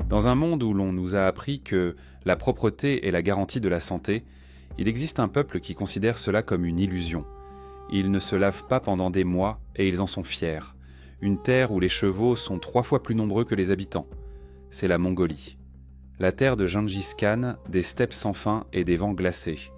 Dans un monde où l'on nous a appris que la propreté est la garantie de la santé, il existe un peuple qui considère cela comme une illusion. Ils ne se lavent pas pendant des mois et ils en sont fiers. Une terre où les chevaux sont 3 fois plus nombreux que les habitants. C'est la Mongolie. La terre de Gengis Khan, des steppes sans fin et des vents glacés.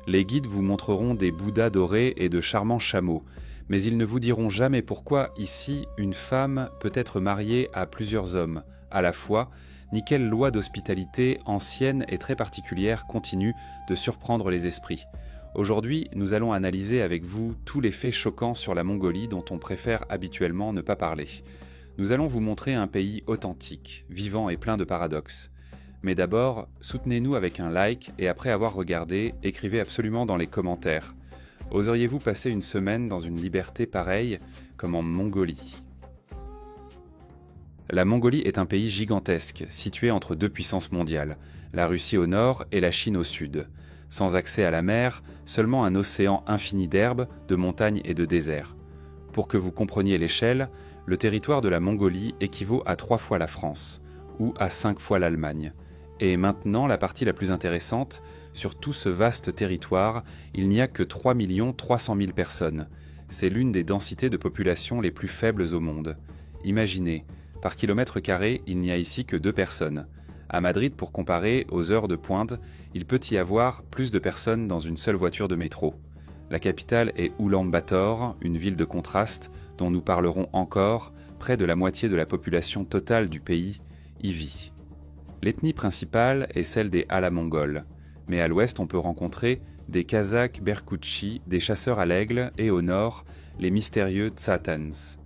Les guides vous montreront des bouddhas dorés et de charmants chameaux, mais ils ne vous diront jamais pourquoi ici une femme peut être mariée à plusieurs hommes à la fois, ni quelle loi d'hospitalité ancienne et très particulière continue de surprendre les esprits. Aujourd'hui, nous allons analyser avec vous tous les faits choquants sur la Mongolie dont on préfère habituellement ne pas parler. Nous allons vous montrer un pays authentique, vivant et plein de paradoxes. Mais d'abord, soutenez-nous avec un like et après avoir regardé, écrivez absolument dans les commentaires. Oseriez-vous passer une semaine dans une liberté pareille comme en Mongolie ? La Mongolie est un pays gigantesque, situé entre 2 puissances mondiales, la Russie au nord et la Chine au sud. Sans accès à la mer, seulement un océan infini d'herbes, de montagnes et de déserts. Pour que vous compreniez l'échelle, le territoire de la Mongolie équivaut à 3 fois la France, ou à 5 fois l'Allemagne. Et maintenant, la partie la plus intéressante, sur tout ce vaste territoire, il n'y a que 3 300 000 personnes. C'est l'une des densités de population les plus faibles au monde. Imaginez, par kilomètre carré, il n'y a ici que 2 personnes. À Madrid, pour comparer, aux heures de pointe, il peut y avoir plus de personnes dans une seule voiture de métro. La capitale est Oulan-Bator, une ville de contraste dont nous parlerons encore. Près de la moitié de la population totale du pays y vit. L'ethnie principale est celle des Hala-Mongols, mais à l'ouest on peut rencontrer des Kazakhs Berkoutchi, des chasseurs à l'aigle, et au nord, les mystérieux Tsatans.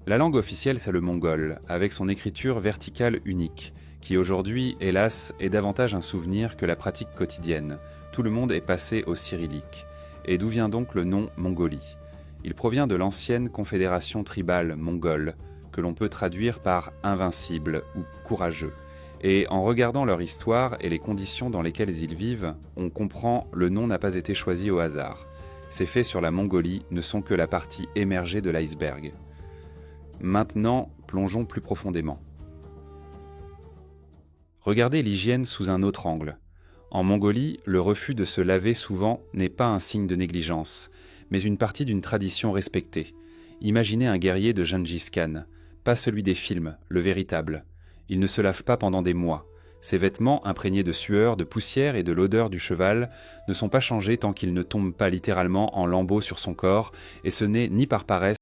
La langue officielle c'est le mongol, avec son écriture verticale unique, qui aujourd'hui, hélas, est davantage un souvenir que la pratique quotidienne. Tout le monde est passé au cyrillique. Et d'où vient donc le nom Mongolie ? Il provient de l'ancienne confédération tribale mongole, que l'on peut traduire par invincible ou courageux. Et en regardant leur histoire et les conditions dans lesquelles ils vivent, on comprend le nom n'a pas été choisi au hasard. Ces faits sur la Mongolie ne sont que la partie émergée de l'iceberg. Maintenant, plongeons plus profondément. Regardez l'hygiène sous un autre angle. En Mongolie, le refus de se laver souvent n'est pas un signe de négligence, mais une partie d'une tradition respectée. Imaginez un guerrier de Gengis Khan, pas celui des films, le véritable. Il ne se lave pas pendant des mois. Ses vêtements, imprégnés de sueur, de poussière et de l'odeur du cheval, ne sont pas changés tant qu'ils ne tombent pas littéralement en lambeaux sur son corps, et ce n'est ni par paresse